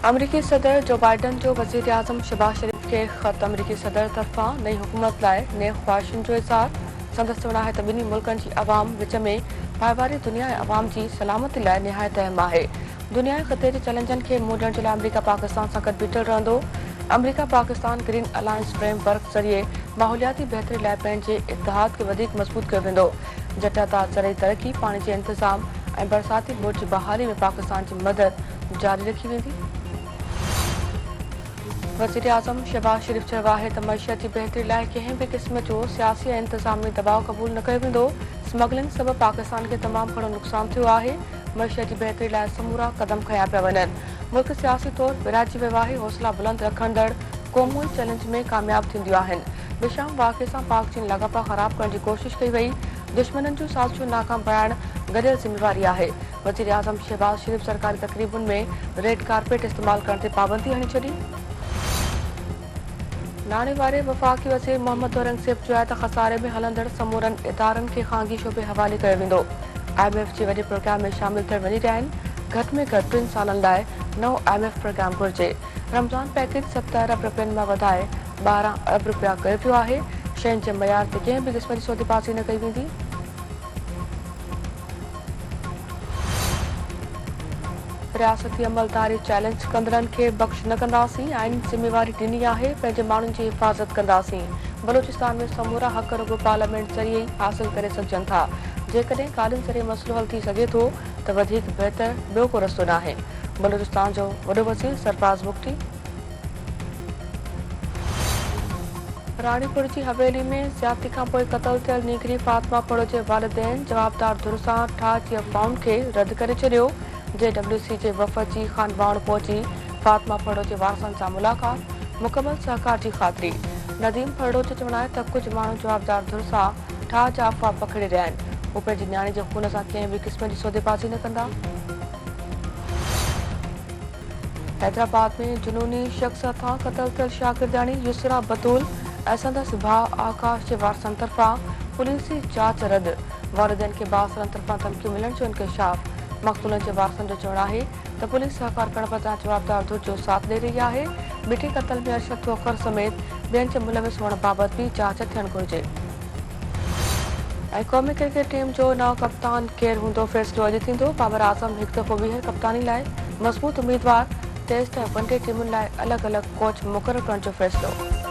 अमरीकी सदर जो बाइडन जो वज़ीर आज़म शहबाज शरीफ के ख़त अमरीकी सदर तरफ़ां नई हुकूमत लाइ नेक ख़्वाहिशुनि जो इज़हार। संदसि चवणु आहे त ॿिन्ही मुल्कनि जी अवाम विच में भाईवारी दुनिया ऐं अवाम जी सलामती लाइ निहायत अहम आहे। दुनिया ऐं ख़िते जे चैलेंजनि खे मुंहुं ॾियण जे लाइ अमरीका पाकिस्तान सां गॾु बीठल रहंदो। अमरीका पाकिस्तान ग्रीन अलायंस फ्रेमवर्क ज़रिए माहौलियाती बहितरी लाइ पंहिंजे इतिहाद खे वधीक मज़बूत कयो वेंदो। जटाता ज़रई तरक़ी पाणी जे इंतज़ाम ऐं बरसाती ॿोॾि जी बहाली में पाकिस्तान जी मदद जारी रखी वेंदी। वज़ीर आज़म शहबाज शरीफ चयो आहे त मईशत जी बहितरी लाइ कंहिं बि क़िस्म जो सियासी ऐं इंतज़ामी दबाव क़बूल न कयो वेंदो। स्मगलिंग सबबि पाकिस्तान खे तमामु घणो नुक़सानु थियो आहे। मईशत जी बहितरी लाइ समूरा क़दम खंया पिया वञनि। मुल्क सियासी तौरु विराइजी वियो आहे। हौसला बुलंद रखंदड़ क़ौमुई चैलेंज में कामयाब थींदियूं आहिनि। विशाम वाक़े सां पाक चीन लाॻापा ख़राब करण जी कोशिश कई वई। दुश्मननि जूं साज़िशूं नाकाम बणाइण गॾियल ज़िम्मेवारी आहे। वज़ीर आज़म शहबाज शरीफ सरकारी तक़रीबुनि में रेड कार्पेट इस्तेमालु करण ते पाबंदी हणी छॾी। नाणे वारे वफ़ाक़ी वज़ीर मोहम्मद औरंगज़ेब चयो आहे त खसारे में हलंदड़ समूरनि इदारनि खे ख़ानगी शोबे हवाले कयो वेंदो। IMF जे वॾे प्रोग्राम में शामिल थियण वञी रहिया आहिनि। घटि में घटि 3 सालनि लाइ नओं IMF प्रोग्राम घुर्जे। रमज़ान पैकेज 70 अरब रुपयनि मां वधाए 12 अरब रुपया कयो वियो आहे। शयुनि जे मयार ते कंहिं बि क़िस्म जी सौदेबाज़ी न कई वेंदी। रियासती अमलदारी चैलेंज कंदड़नि खे बख़्श न कंदासीं। आइन ज़िम्मेवारी ॾिनी आहे, पंहिंजे माण्हुनि जी हिफ़ाज़त कंदासीं। बलूचिस्तान में समूरा हक़ रुॻो पार्लियामेंट ज़रिए ई हासिल करे सघजनि था। जेकॾहिं ॻाल्हियुनि ज़रिए मसइलो हल थी सघे थो त वधीक बहितर ॿियो को रस्तो न आहे। बलूचिस्तान जो वॾो वज़ीर सरफराज़ मुफ्ती। रानीपुर जी हवेली में ज़्यादती खां पोइ क़त्ल थियल नीगरी फातिमा पड़ो जे वालिदैन जवाबदार धुर सां ठाह जी अफ़वाउनि खे रद्द करे छॾियो। JWC जे वफ़द जी खानवाण पहुची फातिमा पड़ो जे वारसनि सां मुलाक़ात, मुकमल सहकार जी ख़ातिरी। नदीम पड़ो जो चवणु आहे त कुझु माण्हू जवाबदार धुर सां ठाह जा अफ़वाह पकिड़े रहिया आहिनि। हू पंहिंजी न्याणी जे खून सां कंहिं बि क़िस्म जी सौदेबाज़ी न कंदा। हैदराबाद में जुनूनी शख़्स हथां क़त्ल थियल शागिर्दाणी युसरा बतूल ऐं संदसि भाउ आकाश जे वारसनि तरफ़ां पुलिसी जांच रद्द। वालिदैन खे बासरनि तरफ़ां धमकियूं मिलण जो इंकशाफ। मक़तूलनि जे वारसनि जो चवणु आहे त पुलिस सहकार करण बदिरां जवाबदार धुर जो साथ ॾेई रही आहे। मिठी क़त्ल में अरशद तोखर समेत ॿियनि जे मुलविस हुअण बाबति बि जांच थियणु घुरिजे। ऐं क़ौमी क्रिकेट टीम जो नओं कप्तान केरु हूंदो फ़ैसिलो अॼु थींदो। बाबर आज़म हिकु दफ़ो ॿीहर कप्तानी लाइ मज़बूत उम्मीदवार। टेस्ट ऐं वनडे टीमुनि लाइ अलॻि अलॻि कोच मुक़ररु करण जो फ़ैसिलो।